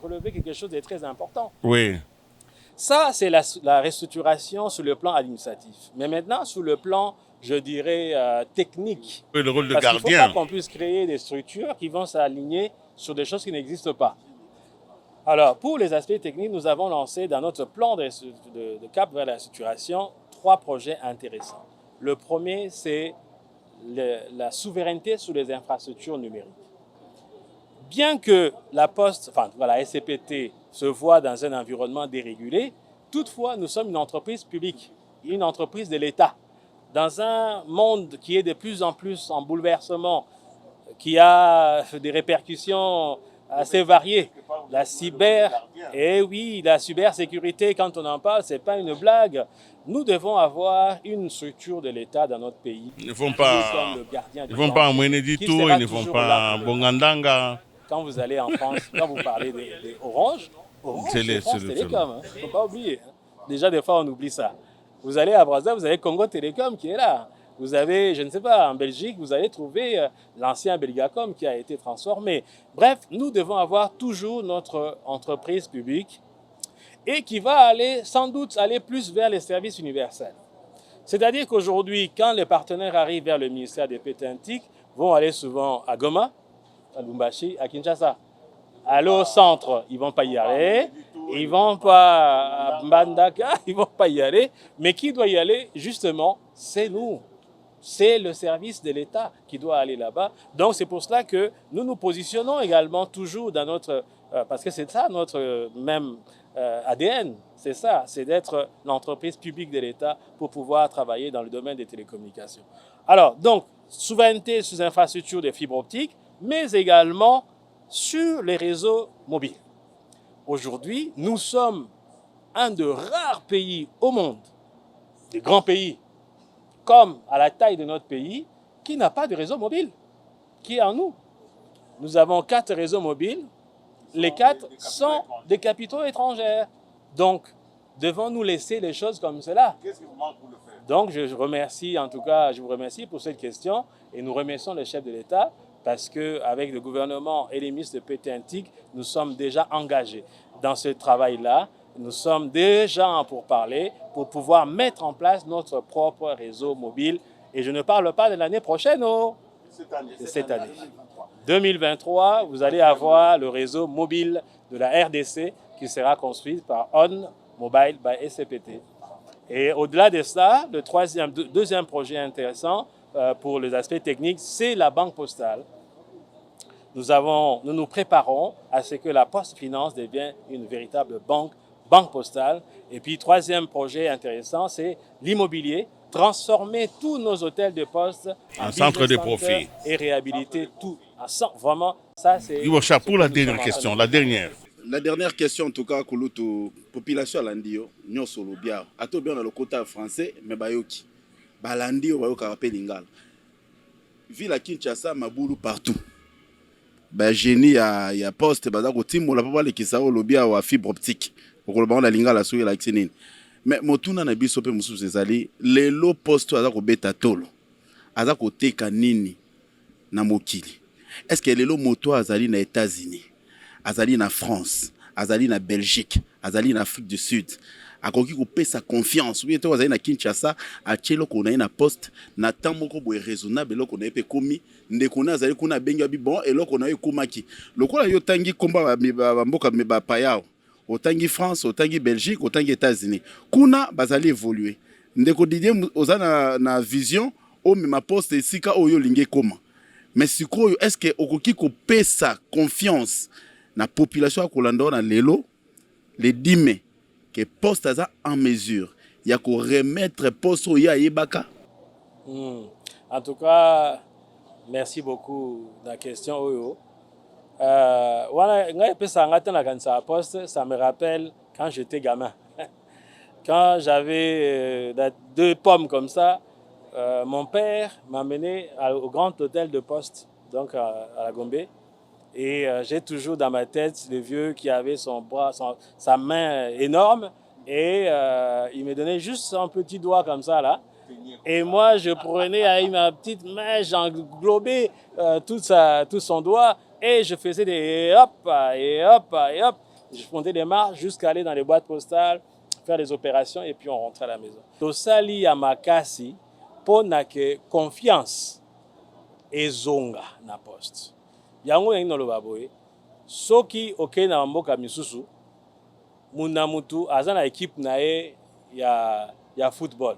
relevé quelque chose de très important. Oui. Ça, c'est la restructuration sur le plan administratif. Mais maintenant, sur le plan, je dirais, technique. Oui, le rôle de parce gardien. Il ne faut pas qu'on puisse créer des structures qui vont s'aligner sur des choses qui n'existent pas. Alors, pour les aspects techniques, nous avons lancé dans notre plan de cap vers la structuration 3 projets intéressants. Le premier, c'est la souveraineté sur les infrastructures numériques. Bien que la Poste, la SCPT se voit dans un environnement dérégulé, toutefois, nous sommes une entreprise publique, une entreprise de l'État. Dans un monde qui est de plus en plus en bouleversement, qui a des répercussions assez variées. La cybersécurité, quand on en parle, ce n'est pas une blague. Nous devons avoir une structure de l'État dans notre pays. Ils ne vont pas emmener du tout, ils ne vont pas Bongandanga. Quand vous allez en France, quand vous parlez d'Orange, c'est France Télécom, il ne faut pas oublier. Déjà, des fois, on oublie ça. Vous allez à Brazzaville, vous avez Congo Télécom qui est là. Vous avez, je ne sais pas, en Belgique, vous allez trouver l'ancien Belgacom qui a été transformé. Bref, nous devons avoir toujours notre entreprise publique et qui va aller, sans doute, aller plus vers les services universels. C'est-à-dire qu'aujourd'hui, quand les partenaires arrivent vers le ministère des Pétantiques, vont aller souvent à Goma, à Lubumbashi, à Kinshasa. Aller au centre, ils ne vont pas y aller. Ils ne vont pas à Mbandaka, ils ne vont pas y aller. Mais qui doit y aller, justement, c'est nous. C'est le service de l'État qui doit aller là-bas. Donc, c'est pour cela que nous nous positionnons également toujours dans notre... parce que c'est ça notre même ADN. C'est ça, c'est d'être l'entreprise publique de l'État pour pouvoir travailler dans le domaine des télécommunications. Alors, donc, souveraineté sur les infrastructures de fibre optique, mais également sur les réseaux mobiles. Aujourd'hui, nous sommes un de rares pays au monde, des grands pays, comme à la taille de notre pays, qui n'a pas de réseau mobile, qui est en nous. Nous avons 4 réseaux mobiles, les 4 sont des capitaux étrangers. Donc, devons-nous laisser les choses comme cela? Qu'est-ce qui vous manque pour le faire? Donc, je vous remercie pour cette question et nous remercions le chef de l'État parce qu'avec le gouvernement et les ministres de PTNTIC, nous sommes déjà engagés dans ce travail-là. Nous sommes déjà en pourparlers pour pouvoir mettre en place notre propre réseau mobile. Et je ne parle pas de l'année prochaine, cette année. 2023, vous allez avoir le réseau mobile de la RDC qui sera construit par On Mobile by SCPT. Et au-delà de ça, le deuxième projet intéressant pour les aspects techniques, c'est la banque postale. Nous nous préparons à ce que la Poste Finance devienne une véritable banque postale. Et puis, troisième projet intéressant, c'est l'immobilier. Transformer tous nos hôtels de poste en centre de profit et réhabiliter tout. Vraiment, ça c'est... Pour la dernière question, la dernière question, en tout cas, que la population à l'Andio, nous sommes au bien. À tout bien dans le côté français, mais bayoki. L'Andio, bayoka rappelle l'ingala. Ville à Kinshasa, maboulou partout. Génie à poste, bazako timo la papa le kisao lobia wa fibre optique. Pour le bande la lingala souye la xénine. Mais motuna na biso pe mususu ezali lelo poste azako beta tolo. Azako teka nini na mokili. Est-ce que lelo moto azali na États-Unis, azali na France, azali na Belgique, azali na Afrique du Sud, akoki kopesa confiance. Oui, to azali na Kinshasa, achelo kona na poste na tamoko boye raisonnable loko na epe komi ndeko na azali kuna benga bi bon eloko na ekomaki. Lokola yo tangi komba ba mboka me ba payao. Otangi France, otangi Belgique, otangi États-Unis. Kuna bazali évoluer. Ndeko Didier ozana na vision o me ma poste sika oyo linge koma. Mais sikoyo est-ce que okoki ko pesa confiance na population akolanda na lelo les 10 mai que poste aza en mesure ya ko remettre poste ya yebaka. En tout cas, merci beaucoup de la question oyo. Ça me rappelle quand j'étais gamin. Quand j'avais 2 pommes comme ça, mon père m'a mené au grand hôtel de poste, donc à la Gombe. Et j'ai toujours dans ma tête le vieux qui avait sa main énorme. Et il me donnait juste un petit doigt comme ça là. Et moi, je prenais avec ma petite main, j'englobais tout son doigt. Et je faisais des hop, et hop, et hop. Je montais des marches jusqu'à aller dans les boîtes postales, faire des opérations, et puis on rentrait à la maison. Tout ça lié à Makasi, pour que confiance et zonga na poste. Yango yengi no baboye. Soki oke na mboka misusu, muna mutu azana équipe nae ya football.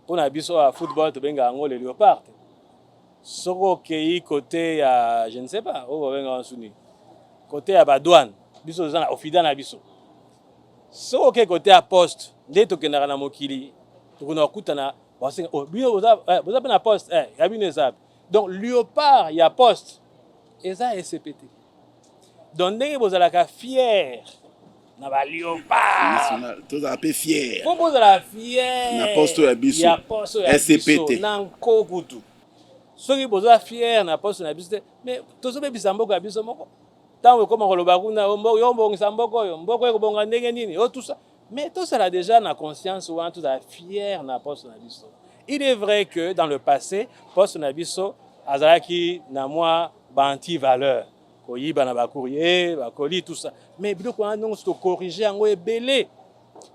Pour na biso à football to benga ngo le Léopard. Soko kei côté ya je ne sais pas o benga nsuni. Côté ya badouane, biso zana ofida na biso. Soko ke côté ya poste, nde to kenaka na mokili. To kuna kutana basenga o bio boza na poste ya bino ça. Donc Léopard ya poste eza SCPT. Donc ndenge bozalaka fier na ba Léopard. Tous un peu fier. Faut bozala fier. Na poste ya biso. Ya poste ya SCPT. Na nkokutu. Soki bozala fier na poste na biso, mais tozobe bisambo ka biso moko. Tango koma koloba kuna mbo yo mbongisa mboko yo, mboko ko bonga ndenge nini, tout ça. Mais tout ça là déjà na conscience ou en tout ça fier na poste na biso. Il est vrai que dans le passé, poste na biso azalaki na moi anti-valeur. Koyiba na ba courrier, ba colis tout ça. Mais biloko annonce to corriger ngo ebelé.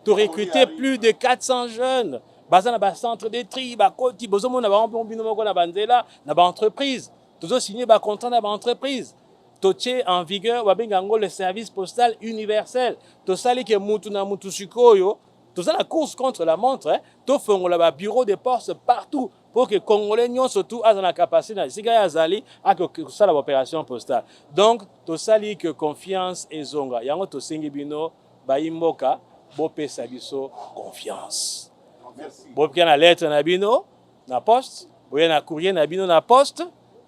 To recruter plus de 400 jeunes. Bazana ba centre de tri, ba koti bozomo na ba bino moko na banzela, na ba entreprise. Tozo signer ba contrat na ba entreprise. Toche en vigueur ba bengango le service postal universel. To sali ke mutu na mutu sikoyo. Toza la course contre la montre, to fongola ba bureau de poste partout pour que Congolais nyonso surtout a la capacité na siga ya zali à que ça l'opération postale. Donc to sali que confiance et zonga. Yango to sengi bino ba imboka bo pesa biso confiance. Bo pia na lettre na bino na poste, bo ya na courrier na bino na poste,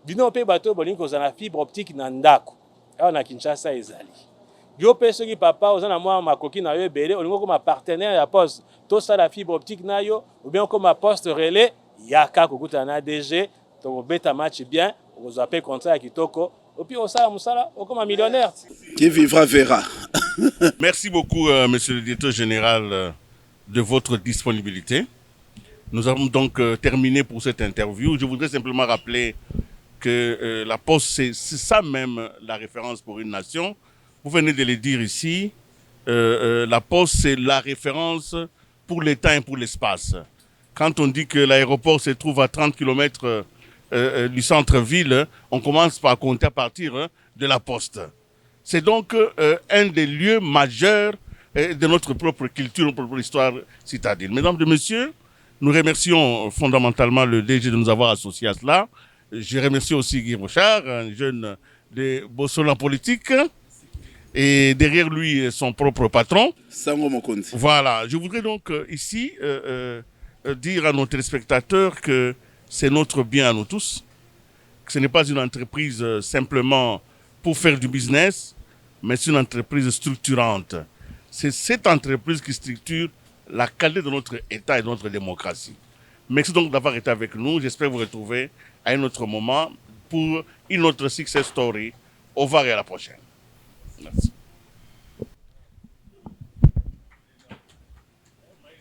bino pe bato bolingo za na fibre optique na ndako. Awa na Kinshasa ezali. Yo peso ki papa ozana mwa makoki na yo ebele olingo comme partenaire ya poste to ça la fibre optique na yo ou bien comme poste relais yaka kokuta na DG to beta match bien vous appelez contrat ya kitoko et puis osala musala comme millionnaire qui vivra verra. Merci beaucoup monsieur le directeur général de votre disponibilité. Nous avons donc terminé pour cette interview. Je voudrais simplement rappeler que la Poste, c'est ça même la référence pour une nation. Vous venez de le dire ici, la Poste, c'est la référence pour le temps et pour l'espace. Quand on dit que l'aéroport se trouve à 30 km du centre-ville, on commence par compter à partir de la Poste. C'est donc un des lieux majeurs de notre propre culture, notre propre histoire citadine. Mesdames et messieurs, nous remercions fondamentalement le DG de nous avoir associés à cela. Je remercie aussi Guy Rochard, un jeune de Bossola politique, et derrière lui son propre patron. Sango Mokonzi. Voilà, je voudrais donc ici dire à nos téléspectateurs que c'est notre bien à nous tous, que ce n'est pas une entreprise simplement pour faire du business, mais c'est une entreprise structurante. C'est cette entreprise qui structure la qualité de notre État et de notre démocratie. Merci donc d'avoir été avec nous. J'espère vous retrouver à un autre moment pour une autre success story. Au revoir et à la prochaine. Merci.